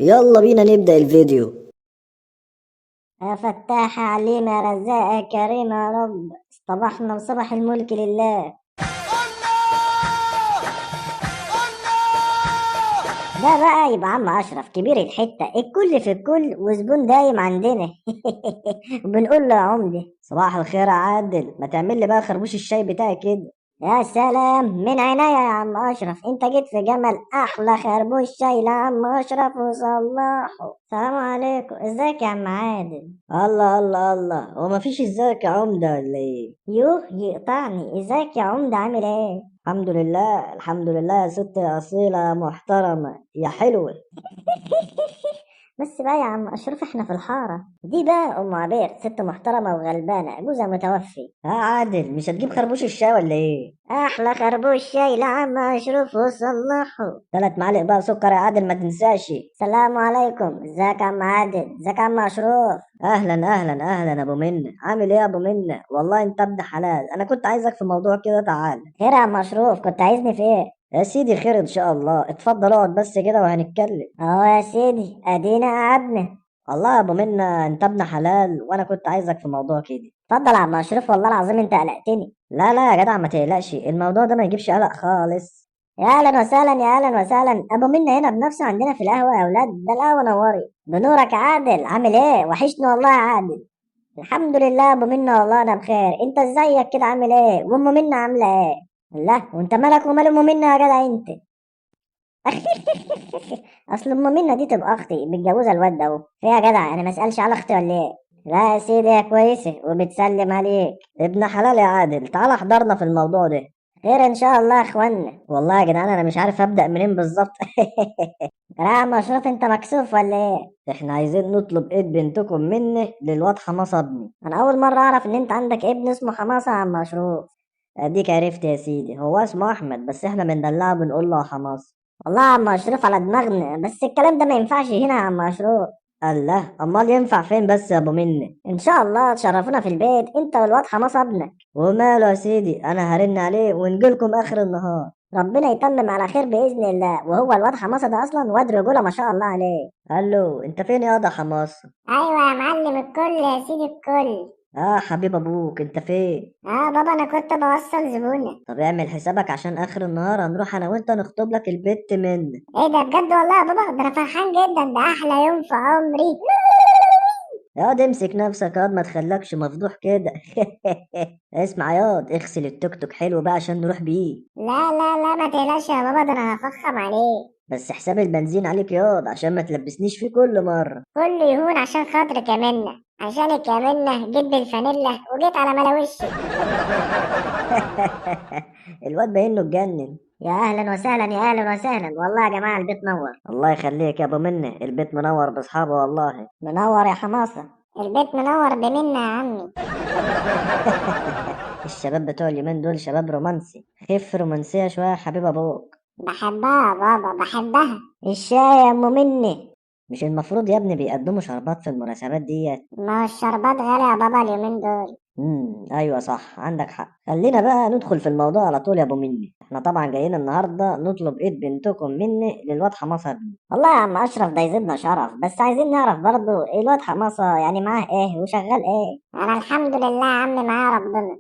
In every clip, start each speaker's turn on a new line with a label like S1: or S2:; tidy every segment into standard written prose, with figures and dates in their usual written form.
S1: يلا بينا نبدأ الفيديو.
S2: يا فتاح يا عليم يا رزاق يا كريم يا رب، اصطبحنا وصبح الملك لله. ده بقى يبقى عم اشرف كبير الحته، الكل في الكل وزبون دايم عندنا. بنقول له يا عمده
S1: صباح الخير يا عادل، ما تعمل لي بقى خربوش الشاي بتاعي كده.
S2: يا سلام من عينيا يا عم اشرف، انت جيت في جمل احلى خربوش شاي لعم اشرف وصلاحه. السلام عليكم، ازيك يا عم عادل؟
S1: الله الله الله، هو ما فيش ازيك يا عمدة ولا ايه؟
S2: يوه يقطعني، ازيك يا عمده عامل ايه؟
S1: الحمد لله الحمد لله يا ست يا أصيلة يا محترمة يا حلوة.
S2: بس بقى يا عم اشرف، احنا في الحاره دي بقى ام عبير ست محترمه وغلبانه، جوزها متوفي.
S1: ها عادل، مش هتجيب خربوش الشاي ولا ايه؟
S2: احلى خربوش شاي لعم اشرف وصلحه.
S1: 3 معالق بقى سكر يا عادل ما تنساش.
S2: سلام عليكم، ازيك يا عم عادل؟ ازيك يا عم اشرف؟
S1: اهلا اهلا اهلا ابو منة، عامل ايه يا ابو منة؟ والله انت ابن حلال، انا كنت عايزك في موضوع كده، تعال.
S2: خير يا عم اشرف، كنت عايزني في ايه؟
S1: يا سيدي خير ان شاء الله، اتفضل اقعد بس كده وهنتكلم.
S2: اهو يا سيدي ادينا قعدنا.
S1: والله يا ابو منة انت ابن حلال، وانا كنت عايزك في موضوع كده.
S2: اتفضل يا عم اشرف، والله العظيم انت قلقتني.
S1: لا لا يا جدع ما تقلقش، الموضوع ده ما يجيبش قلق خالص.
S2: يا اهلا وسهلا يا اهلا وسهلا، ابو منا هنا بنفسه عندنا في القهوه يا اولاد، ده القهوه نوري بنورك. عادل عامل ايه؟ وحشني والله يا عادل. الحمد لله يا ابو منا، والله انا بخير. انت ازيك كده عامل ايه؟ وام منا عامله ايه؟ لا وانت مالك ومال ام منا يا جدع انت؟ اصل ام منا دي تبقى اختي متجوزه الواد ده اهو، فيها جدع انا ما اسالش على اختي ولا ايه؟ لا يا سيدي يا كويسه وبتسلم عليك.
S1: ابن حلال يا عادل، تعال احضرنا في الموضوع ده.
S2: خير ان شاء الله يا اخوانا.
S1: والله يا جدعان انا مش عارف ابدا منين بالظبط.
S2: يا عم اشرف انت مكسوف ولا ايه؟
S1: احنا عايزين نطلب ايد بنتكم مني للواد حماصة ابني.
S2: انا اول مره اعرف ان انت عندك ابن اسمه حماسه يا عم اشرف.
S1: اديك عرفت يا سيدي، هو اسمه احمد بس احنا بندلعه بنقول له يا حماصة.
S2: والله يا عم اشرف على دماغنا، بس الكلام ده ما ينفعش هنا يا عم اشرف.
S1: الله، امال ينفع فين بس يا ابو مني؟
S2: ان شاء الله تشرفونا في البيت انت والواد حماسه ابنك.
S1: وماله يا سيدي، انا هرن عليه ونجيلكم اخر النهار.
S2: ربنا يتمم على خير باذن الله. وهو الواد حماسه ده اصلا واد رجوله ما شاء الله عليه.
S1: الو، انت فين يا ده حماصة؟
S2: ايوه يا معلم الكل يا سيدي الكل.
S1: اه حبيب ابوك، انت فين؟
S2: اه بابا انا كنت بوصل زبونه.
S1: طب اعمل حسابك عشان اخر النهار هنروح انا وانت نخطب لك البت منه.
S2: ايه ده بجد والله يا بابا؟ ده انا فرحان جدا، ده احلى يوم في عمري.
S1: ياض امسك نفسك ياض، ما تخلكش مفضوح كده. اسمع ياض، اغسل التوك توك حلو بقى عشان نروح بيه.
S2: لا لا لا ما تقلقش يا بابا، ده انا هفخم عليه.
S1: بس حساب البنزين عليك ياض عشان ما تلبسنيش فيه كل مرة.
S2: كل يهون عشان خاطرك يا منة، عشانك يا منة جيت بالفانيلا وجيت على ملاوشي.
S1: الواد باين له اتجنن.
S2: يا اهلا وسهلا يا اهلا وسهلا، والله يا جماعه البيت نور.
S1: الله يخليك يا ابو منة، البيت منور باصحابه والله.
S2: منور يا حماصه. البيت منور بمنا يا عمي.
S1: الشباب بتوع اليومين دول شباب رومانسي، خف رومانسية شوية يا حبيب ابوك.
S2: بحبها يا بابا بحبها. الشاي يا ام مني.
S1: مش المفروض يا ابني بيقدموا شربات في المناسبات ديت؟
S2: ما هو الشربات غالي يا بابا اليومين دول.
S1: ايوه صح عندك حق. خلينا بقى ندخل في الموضوع على طول يا ابو مني، احنا طبعا جايين النهارده نطلب ايد بنتكم مني للواد حماصه ابني.
S2: والله يا عم اشرف ده يزيدنا شرف، بس عايزين نعرف برضو ايه الواد حماصه يعني معاه ايه وشغال ايه؟ انا الحمد لله يا عم معايا ربنا.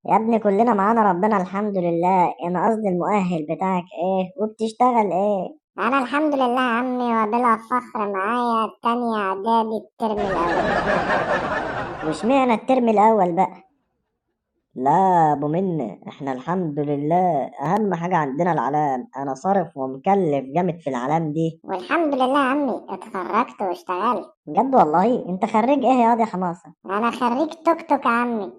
S2: يا ابني كلنا معانا ربنا الحمد لله، انا قصدي المؤهل بتاعك ايه وبتشتغل ايه؟ انا الحمد لله يا عمي وبلا فخر معايا تانية اعدادي الترم الاول. واشمعنى الترم الاول بقى؟
S1: لا يا ابو مني، احنا الحمد لله اهم حاجه عندنا العلام، انا صارف ومكلف جامد في العلام دي.
S2: والحمد لله يا عمي اتخرجت واشتغلت. بجد والله؟ انت خريج ايه يا واد يا حماصة؟ انا خريج توك توك يا عمي.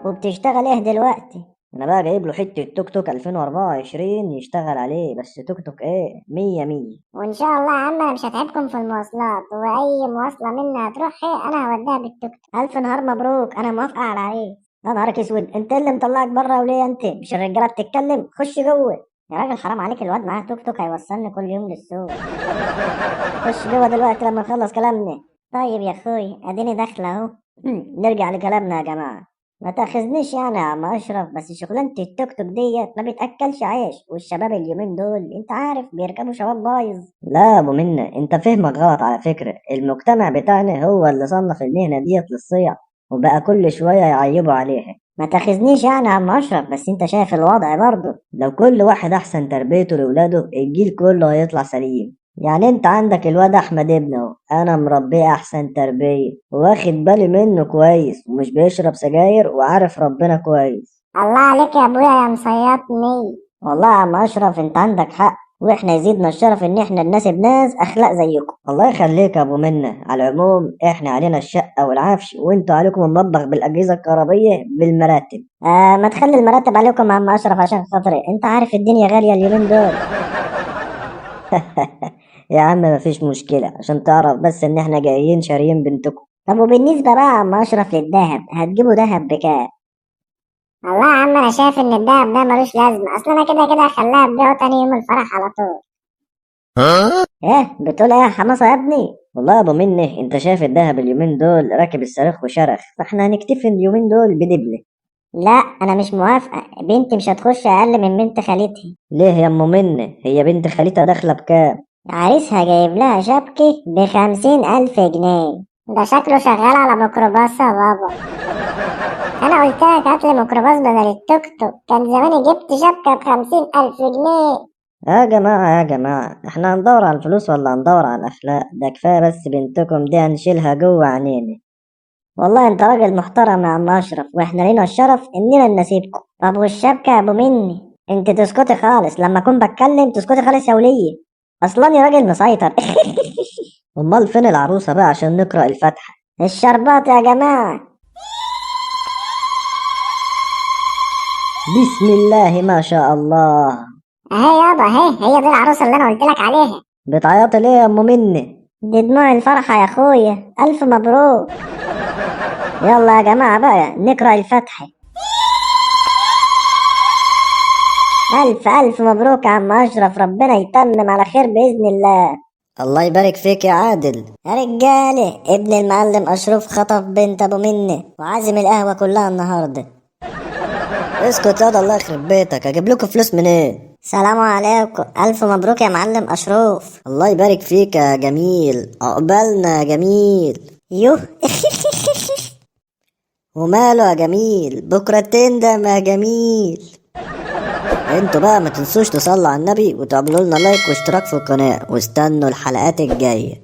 S2: وبتشتغل ايه دلوقتي؟
S1: انا بقى جايب له حته توك توك 2024 يشتغل عليه، بس توك توك ايه، مية مية.
S2: وان شاء الله يا عم انا مش هتعبكم في المواصلات، واي مواصلة منا هتروح ايه انا هوديها بالتوك توك. الف نهار مبروك، انا موافقة على العريس. يا نهارك اسود، انت اللي مطلعك بره وليه؟ انت مش الرجاله بتتكلم؟ خش جوه. يا راجل حرام عليك، الواد معاه توك توك هيوصلني كل يوم للسوق. خش جوه دلوقتي لما نخلص كلامنا. طيب يا اخوي اديني داخله اهو. نرجع لكلامنا يا جماعه. ما تاخذنيش يعني يا عم اشرف، بس شغلانه التوك توك ديت ما بتاكلش عيش، والشباب اليومين دول انت عارف بيركبوا شباب بايظ.
S1: لا يا ابو منة، انت فهمك غلط على فكرة. المجتمع بتاعنا هو اللي صنف المهنة ديت للصيع، وبقى كل شوية يعيبوا عليها.
S2: ما تاخذنيش يعني يا عم اشرف، بس انت شايف الوضع برضه.
S1: لو كل واحد احسن تربيته لاولاده الجيل كله هيطلع سليم. يعني انت عندك الواد احمد ابنه، انا مربيه احسن تربية واخد بالي منه كويس، ومش بيشرب سجاير وعارف ربنا كويس.
S2: الله عليك يا ابويا يا مصيطني. والله يا عم اشرف انت عندك حق، واحنا يزيدنا الشرف ان احنا نناسب ناس اخلاق زيكم.
S1: الله يخليك يا ابو منة. على العموم احنا علينا الشقة والعفش، وانتوا عليكم المطبخ بالاجهزة الكهربية بالمراتب.
S2: ما تخلي المرتب عليكم يا عم اشرف عشان خاطري، انت عارف الدنيا غاليه اليومين دول.
S1: يا عم مفيش مشكلة، عشان تعرف بس ان احنا جايين شاريين بنتكم.
S2: طب وبالنسبه بقى يا عم اشرف للذهب، هتجيبوا ذهب بكام؟ والله يا عم انا شايف ان الدهب ده ملوش لازمه، اصل انا كده كده هخليها تبيعه تاني يوم الفرح على طول.
S1: ايه بتقول ايه يا حماسة يا ابني؟ والله يا ابو منه، انت شايف الدهب اليومين دول راكب الصاروخ وشرخ، فاحنا هنكتفي اليومين دول بدبلة.
S2: لا انا مش موافقه، بنتي مش هتخش اقل من بنت خالتها.
S1: ليه يا ام منه؟ هي بنت خالتها داخلة بكام؟
S2: عريسها جايب لها شبكه ب50,000 جنيه. ده شكله شغال على ميكروباص يا بابا. انا قلت لك هات لي ميكروباص بدل التوك توك، كان زماني جبت شبكه ب50,000 جنيه.
S1: يا جماعة يا جماعة، احنا هندور على الفلوس ولا هندور على الأخلاق؟ ده كفاية بس بنتكم دي هنشيلها جوه عينينا.
S2: والله انت راجل محترم يا عم اشرف، واحنا لينا الشرف اننا نناسبكم. طب والشبكه يا ابو مني؟ انت تسكتي خالص لما اكون بتكلم، تسكتي خالص يا وليه، اصلا يا راجل مسيطر.
S1: امال فين العروسة بقى عشان نقرأ الفاتحة؟
S2: الشربات يا جماعه.
S1: بسم الله ما شاء الله.
S2: اهي يابا اهي، هي دي العروسه اللي انا قلت لك عليها.
S1: بتعيطي ليه يا ام مني؟
S2: دي دموع الفرحه يا اخويا، الف مبروك. يلا يا جماعه بقى نقرا الفاتحه. الف الف مبروك يا عم اشرف، ربنا يتمم على خير باذن الله.
S1: الله يبارك فيك يا عادل.
S2: يا رجاله، ابن المعلم اشرف خطف بنت ابو مني وعازم القهوه كلها النهارده.
S1: اسكت ياض، الله يخرب بيتك، اجيب لكم فلوس منين؟
S2: سلام عليكم، الف مبروك يا معلم اشرف.
S1: الله يبارك فيك يا جميل، عقبالنا يا جميل.
S2: يوه.
S1: وماله يا جميل، بكرة تندم يا جميل. انتوا بقى ما تنسوش تصلوا على النبي وتعملوا لنا لايك واشتراك في القناة، واستنوا الحلقات الجاية.